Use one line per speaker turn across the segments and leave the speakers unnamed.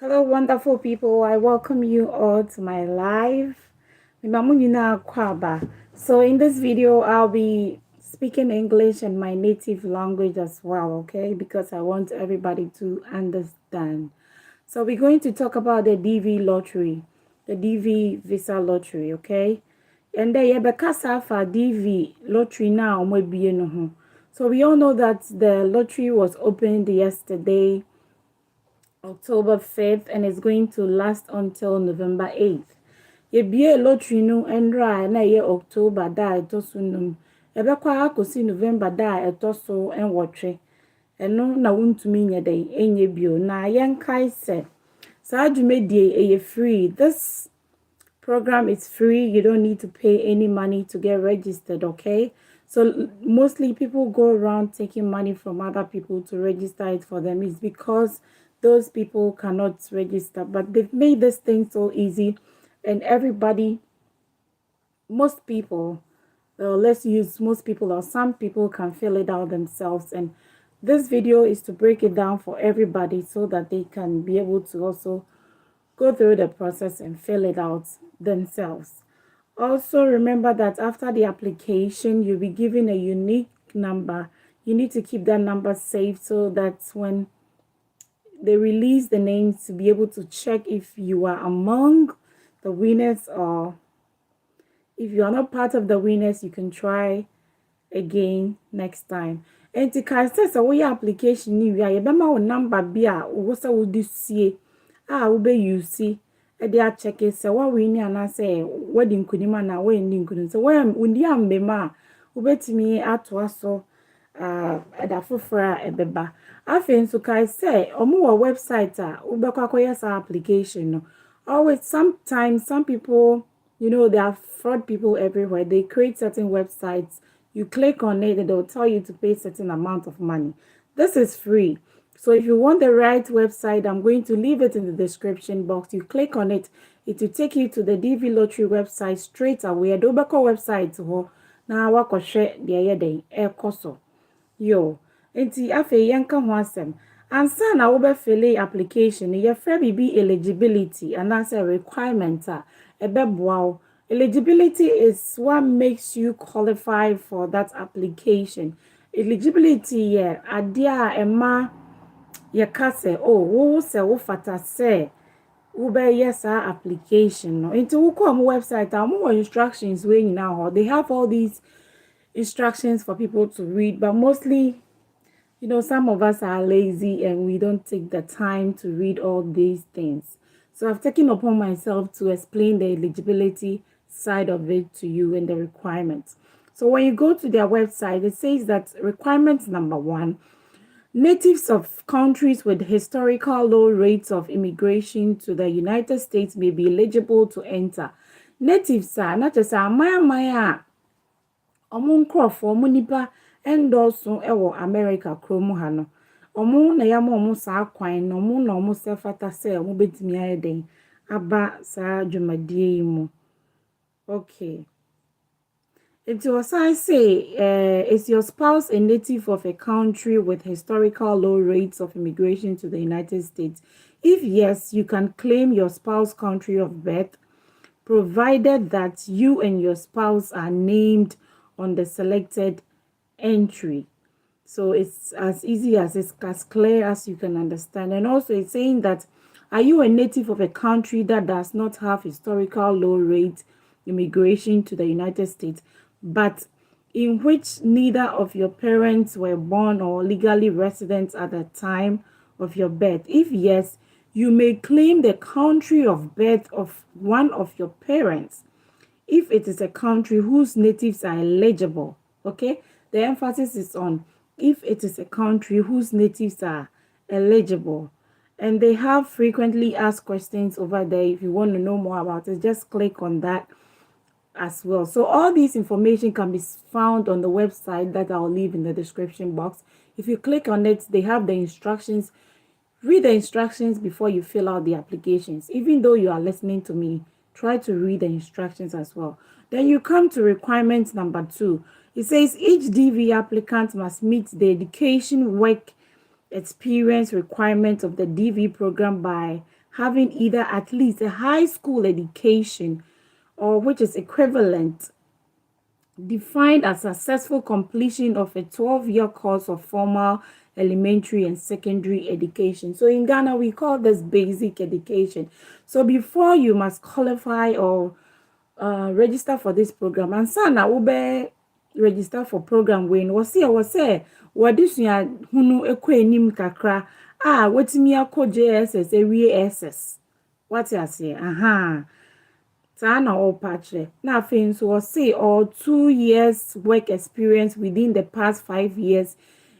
Hello, wonderful people. I welcome you all to my live. So, in this video, I'll be speaking English and my native language as well, okay? Because I want everybody to understand. So, we're going to talk about the DV lottery, the DV visa lottery, okay? And then, yeah, for DV lottery now, so we all know that the lottery was opened yesterday, October 5th, and it's going to last until November 8th. Yebie lottery no endra na ye October da etoso num. Ebekwa akosi November da etoso enwotwe. Eno na wuntumi nye dey enye bio na yenkai se. Sa dwumedie eye free. This program is free. You don't need to pay any money to get registered, okay? So mostly people go around taking money from other people to register it for them. It's because those people cannot register, but they've made this thing so easy, and everybody, most people, let's use most people or some people can fill it out themselves. And this video is to break it down for everybody so that they can be able to also go through the process and fill it out themselves. Also, remember that after the application, you'll be given a unique number. You need to keep that number safe so that when they release the names, to be able to check if you are among the winners, or if you are not part of the winners, you can try again next time. And to says away application ni we are number bia wosa wodi sie ube you see e dey check it say what we need and say wedding kunima na we ndi nkunu so when undi ambema ubetimi ato aso da fofora ebeba afen so kai say omo website ubekwa koyesa application no. Always, sometimes some people, there are fraud people everywhere. They create certain websites. You click on it and they'll tell you to pay a certain amount of money. This is free. So if you want the right website, I'm going to leave it in the description box. You click on it, it will take you to the DV Lottery website straight away. Adobako website na wako share the koso. Yo, enti afe yanka ho asem. Ansa na wo be fill application, ye frɛ be eligibility and that's a requirement ebeboa. Eligibility is what makes you qualify for that application. Eligibility adia ema ye kase wo se wo fata se wo be yes application no. Enti wo come website more instructions wey now they have all these instructions for people to read, but mostly some of us are lazy and we don't take the time to read all these things. So I've taken upon myself to explain the eligibility side of it to you and the requirements. So when you go to their website, it says that requirement number 1, natives of countries with historical low rates of immigration to the United States may be eligible to enter. Natives are not just maya omo nipa endoso ewo America kromu ha no omo na ya mo sa kwan no omo na omo se fata se omo betimi ayeden aba sa dwumadie mu. Okay, it was I say is your spouse a native of a country with historical low rates of immigration to the United States? If yes, you can claim your spouse country of birth, provided that you and your spouse are named on the selected entry. So it's as easy as it's as clear as you can understand. And also it's saying that, are you a native of a country that does not have historical low rate immigration to the United States, but in which neither of your parents were born or legally resident at the time of your birth? If yes, you may claim the country of birth of one of your parents if it is a country whose natives are eligible. Okay, the emphasis is on if it is a country whose natives are eligible. And they have frequently asked questions over there. If you want to know more about it, just click on that as well. So all this information can be found on the website that I'll leave in the description box. If you click on it, they have the instructions. Read the instructions before you fill out the applications. Even though you are listening to me, try to read the instructions as well. Then you come to requirement number 2. It says each DV applicant must meet the education work experience requirement of the DV program by having either at least a high school education or which is equivalent, defined as successful completion of a 12-year course of formal elementary and secondary education. So in Ghana, we call this basic education. So before you must qualify or register for this program, and sana ube register for program when wase wadisua hunu ekɔ enim kakra wetimi akɔ JSS ewie SS. What you say? Aha. Sana or patch. Now things was say or 2 years work experience within the past 5 years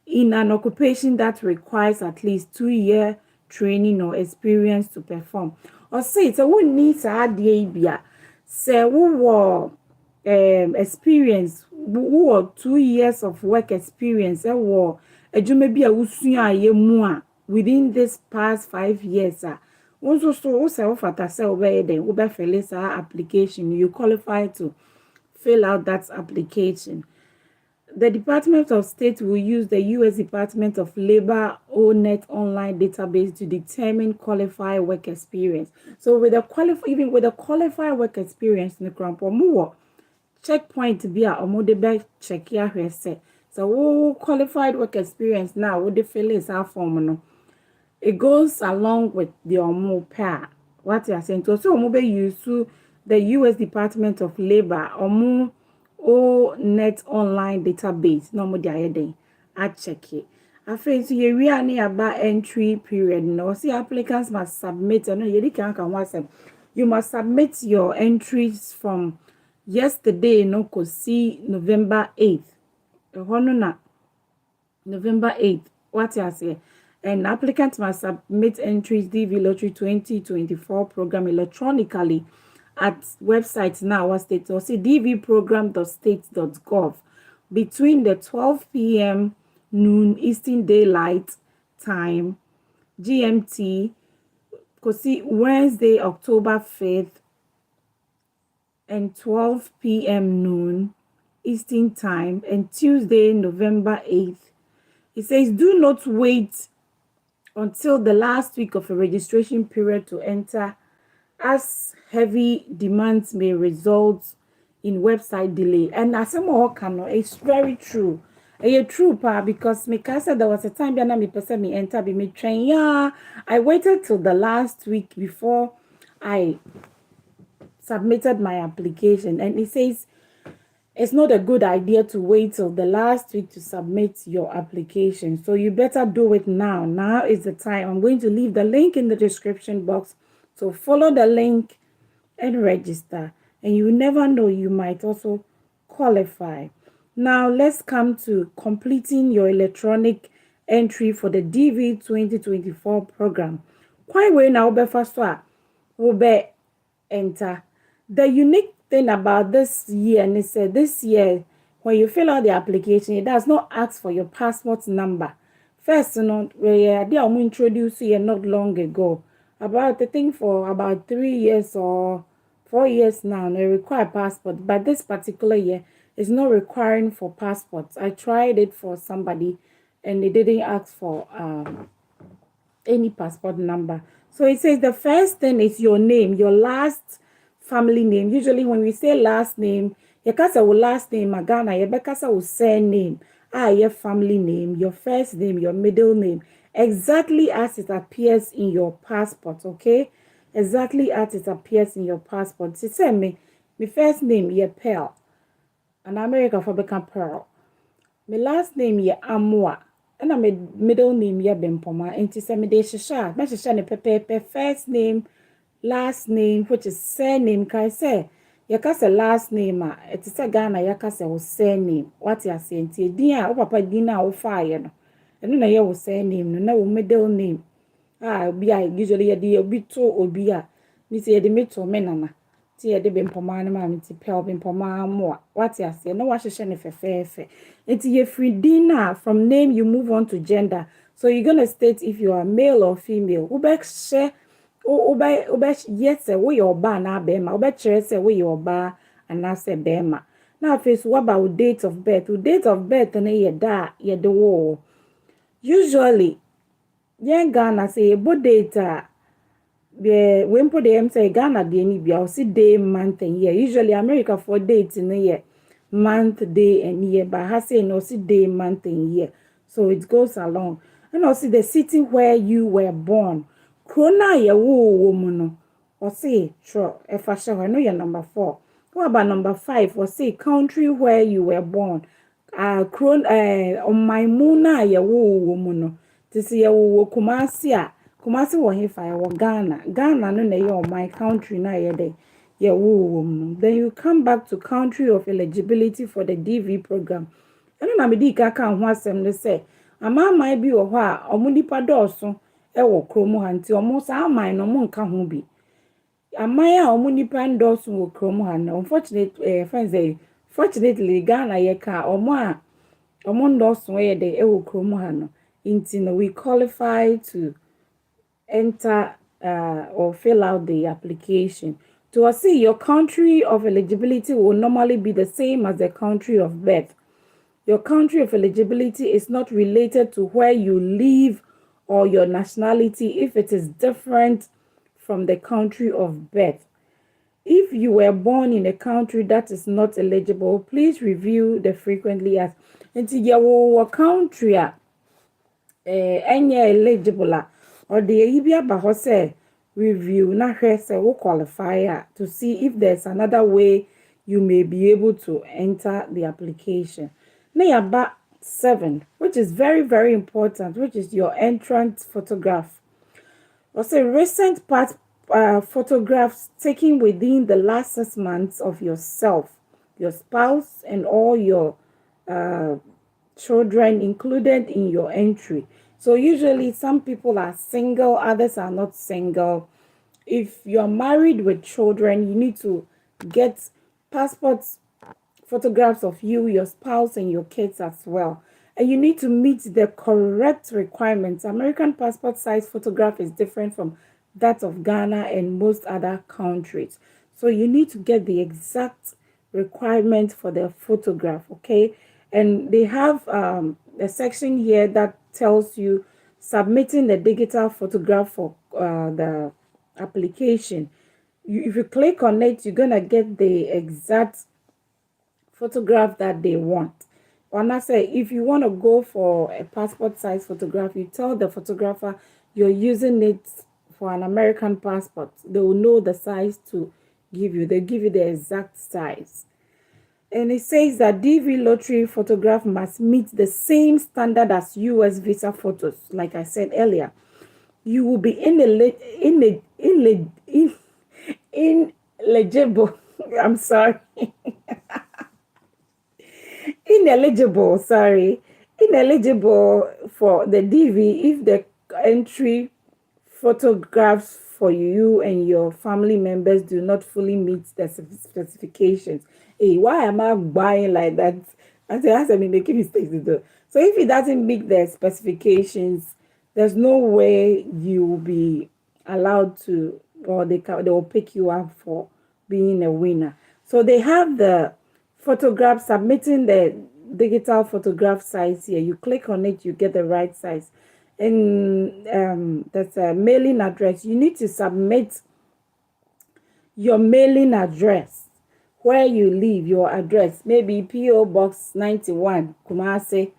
in an occupation that requires at least 2-year training or experience to perform. Or say it's a one needs a idea. Say who experience who 2 years of work experience war maybe a usua within this past 5 years. Also, application, you qualify to fill out that application. The Department of State will use the U.S. Department of Labor ONET online database to determine qualified work experience. So with the even with the qualified work experience, checkpoint to be a model check here. So qualified work experience now would the fill is our form. It goes along with the pair. What you are saying. So mobile use to the U.S. Department of Labor net online database. No more day. I check it. I feel so you really about entry period. No, see applicants must submit. No, you must submit your entries from yesterday. No, cause see November 8th. November 8th. What you are saying. And applicants must submit entries DV Lottery 2024 program electronically at websites now state or see dvprogram.state.gov between the 12 p.m. noon Eastern Daylight Time GMT Wednesday October 5th and 12 p.m. noon Eastern Time and Tuesday November 8th. It says do not wait until the last week of a registration period to enter, as heavy demands may result in website delay. And as it's very true. It's true, because there was a time when me enter be me train. Yeah, I waited till the last week before I submitted my application, and it says it's not a good idea to wait till the last week to submit your application. So you better do it now. Now is the time. I'm going to leave the link in the description box. So follow the link and register. And you never know, you might also qualify. Now let's come to completing your electronic entry for the DV 2024 program. Quite well now, will be enter. The unique thing about this year, and it said this year, when you fill out the application, it does not ask for your passport number. First, they introduced you not long ago. About, I think for about 3 years or 4 years now, they require passport. But this particular year is not requiring for passports. I tried it for somebody, and they didn't ask for any passport number. So it says the first thing is your name, your last family name. Usually when we say last name, you can say last name, Magana, you can say surname, your family name, your first name, your middle name, exactly as it appears in your passport, okay? Exactly as it appears in your passport. So say me first name, yeah, Pearl. And America for become Pearl. My last name, yeah, Amwa. And my middle name, yeah, Bempoma. And to say me de shisha. My shisha ne pepe first name, last name, which is surname. Can I say? Yaka say last name. It is a Ghana. Yaka say was surname. What you are saying? Ti dia. O papa dina o fire no. And no ya was surname. No na middle name. Obi a usually yedi obi to obi a. Mi say yedi me to me nana. Ti yedi Bempoma na ma mi ti Pearl Bempoma mo. What you are saying? No wa shisha ne fefe. It's your free dinner. From name you move on to gender. So you're gonna state if you are male or female. Ubek share. Yes, we your ba na bema. Say we your ba and I say bema. Now, first, what about date of birth? Date of birth and ye da ye the war. Usually, Ghana say bo data the when put them say Ghana the any be see day, month and year. Usually America for dates in a year, month, day and year, but has say no see day, month and year. So it goes along. And also the city where you were born. Krona ye wo woman. Or say sure if I show I know you're number 4. What about number 5? Or say country where you were born. On my muna ye wo woman. To see ye wo Kumasi. Kumasi wo hefa wo Ghana. Ghana no na ye my country na ye de. Ye wo. Then you come back to country of eligibility for the DV program. Eno na me di kaka ho asem ne se. Ama bi wo ho a omo nipa dooso e wo kromo ha nti omo sa aman no mo nka ho bi. Amaya omo nipa ndooso wo kromo ha no. Fortunately Ghana ye ka omo ndooso ye de e wo kromo ha no. Inti no we qualify to enter or fill out the application. To see your country of eligibility will normally be the same as the country of birth. Your country of eligibility is not related to where you live or your nationality if it is different from the country of birth. If you were born in a country that is not eligible, please review the frequently asked. Until your country any eligible or the ibia bahose review na hwese wo qualify to see if there's another way you may be able to enter the application. Now 7, which is very, very important, which is your entrance photograph. Also, recent photographs taken within the last 6 months of yourself, your spouse, and all your children included in your entry. So usually some people are single, others are not single. If you're married with children, you need to get passports, photographs of you, your spouse, and your kids as well. And you need to meet the correct requirements. American passport size photograph is different from that of Ghana and most other countries. So you need to get the exact requirement for the photograph, okay? And they have a section here that tells you submitting the digital photograph for the application. If you click on it, you're gonna get the exact photograph that they want. When I say if you want to go for a passport size photograph, you tell the photographer you're using it for an American passport. They will know the size to give you. They give you the exact size. And it says that DV lottery photograph must meet the same standard as US visa photos. Like I said earlier, you will be ineligible. I'm sorry. Ineligible for the DV if the entry photographs for you and your family members do not fully meet the specifications. Hey, why am I buying like that? I say, has been making mistakes to do. So if it doesn't meet the specifications, there's no way you will be allowed to, or they will pick you up for being a winner. So they have the photograph, submitting the digital photograph size here. You click on it, you get the right size. And that's a mailing address. You need to submit your mailing address, where you live, your address, maybe P.O. Box 91, Kumasi,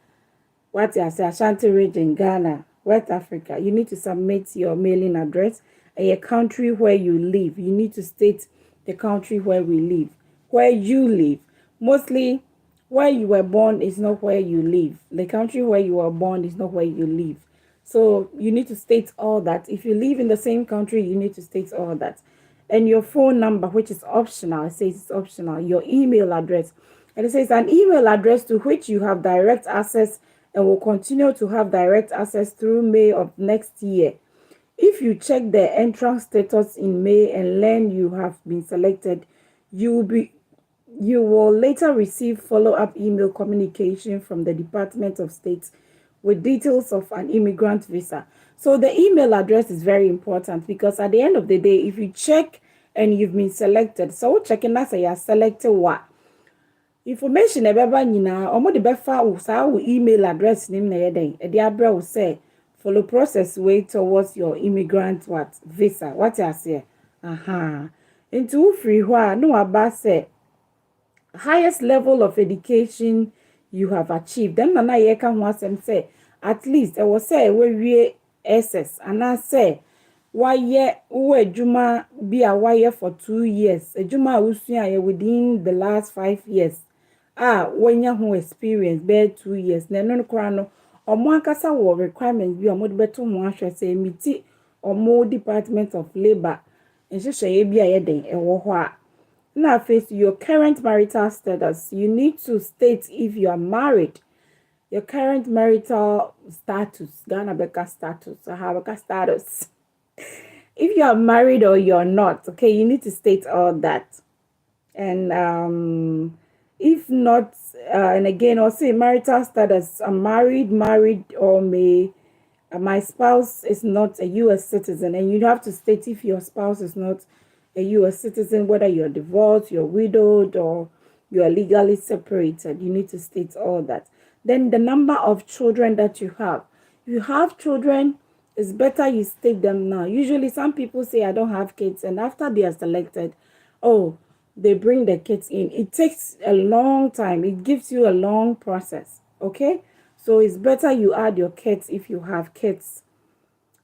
what I say, Ashanti region, Ghana, West Africa. You need to submit your mailing address and your country where you live. You need to state the country where you live. Mostly, where you were born is not where you live. The country where you were born is not where you live. So you need to state all that. If you live in the same country, you need to state all that. And your phone number, which is optional. It says it's optional. Your email address. And it says an email address to which you have direct access and will continue to have direct access through May of next year. If you check the entrance status in May and learn you have been selected, you will later receive follow-up email communication from the Department of State with details of an immigrant visa. So the email address is very important because at the end of the day, if you check and you've been selected, so checking that say you're selected what information about nyina omo de befa wo email address nim na yeden e de abra wo say follow process way towards your immigrant visa. What you say? Into free no about say highest level of education you have achieved. Then nana ye can want them say at least I was say we SS and I say why ye juma be a wire for 2 years. A juma usua within the last 5 years. When you have experience be 2 years. Na no kra no omo akasa wo requirements bi omo de beto mo ahwe say miti omo Department of Labor. Nhyehyɛ bi a ye den ewo ho a now, face your current marital status. You need to state if you are married. Your current marital status. Ghana Beka status. Beka status. If you are married or you're not, okay, you need to state all that. And if not, and again, also marital status. I'm married, or my spouse is not a U.S. citizen, and you have to state if your spouse is not a U.S. citizen, whether you're divorced, you're widowed, or you're legally separated. You need to state all that. Then the number of children that you have. If you have children, it's better you state them now. Usually some people say, I don't have kids, and after they are selected, they bring the kids in. It takes a long time. It gives you a long process, okay? So it's better you add your kids if you have kids.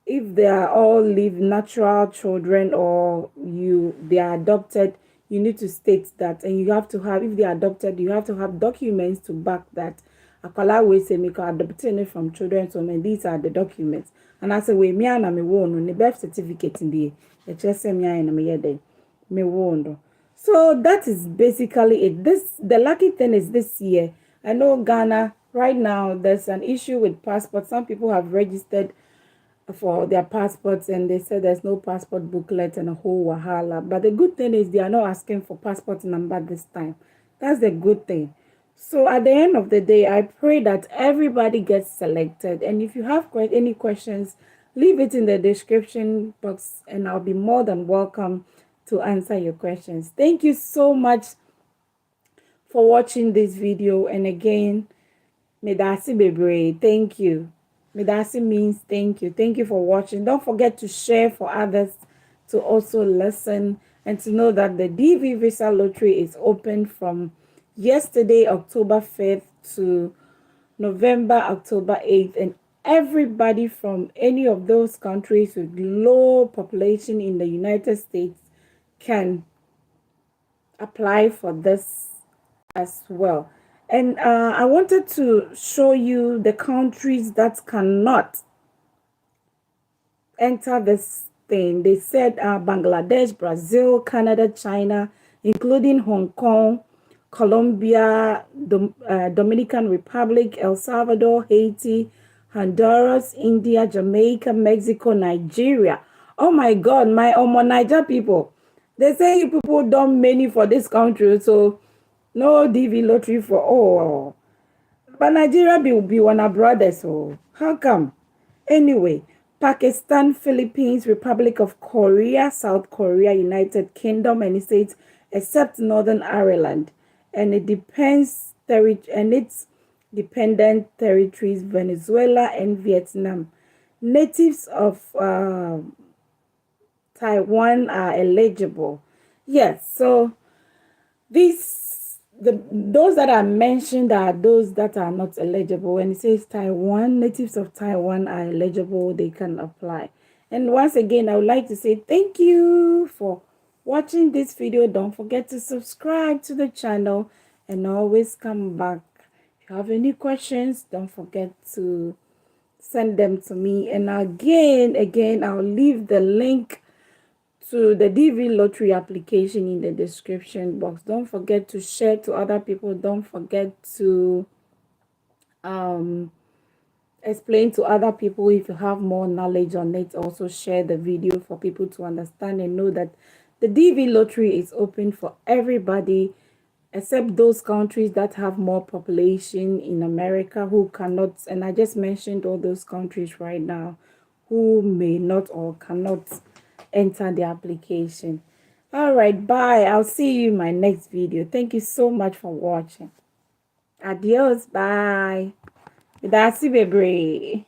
If they are all live natural children or they are adopted, you need to state that. And you have to have, if they are adopted, you have to have documents to back that. Akwala we say make adopted from children, so these are the documents. And I say we me and me won the birth certificate in the HSM and me won. So that is basically it. The lucky thing is this year, I know Ghana right now there's an issue with passports. Some people have registered for their passports and they said there's no passport booklet and a whole wahala. But the good thing is they are not asking for passport number this time. That's the good thing. So at the end of the day, I pray that everybody gets selected. And if you have any questions, leave it in the description box and I'll be more than welcome to answer your questions. Thank you so much for watching this video. And again, medasi bebre, thank you. Medasi means thank you. Thank you for watching. Don't forget to share for others to also listen and to know that the DV Visa Lottery is open from yesterday, October 5th to November, October 8th. And everybody from any of those countries with low population in the United States can apply for this as well. And I wanted to show you the countries that cannot enter this thing. They said Bangladesh, Brazil, Canada, China, including Hong Kong, Colombia, Dominican Republic, El Salvador, Haiti, Honduras, India, Jamaica, Mexico, Nigeria. Oh my God, my Niger people. They say you people done many for this country, so no DV lottery for all. But Nigeria be one of brothers, so how come? Anyway, Pakistan, Philippines, Republic of Korea, South Korea, United Kingdom, and states except Northern Ireland, and its dependent territories, Venezuela and Vietnam. Natives of Taiwan are eligible. Yes, so those that are mentioned are those that are not eligible. When it says Taiwan, natives of Taiwan are eligible, they can apply. And once again, I would like to say thank you for watching this video. Don't forget to subscribe to the channel and always come back. If you have any questions, don't forget to send them to me. And again, I'll leave the link to the DV lottery application in the description box. Don't forget to share to other people. Don't forget to explain to other people if you have more knowledge on it. Also share the video for people to understand and know that the DV lottery is open for everybody except those countries that have more population in America who cannot, and I just mentioned all those countries right now who may not or cannot enter the application. All right, bye. I'll see you in my next video. Thank you so much for watching. Adios, bye. That's it, baby.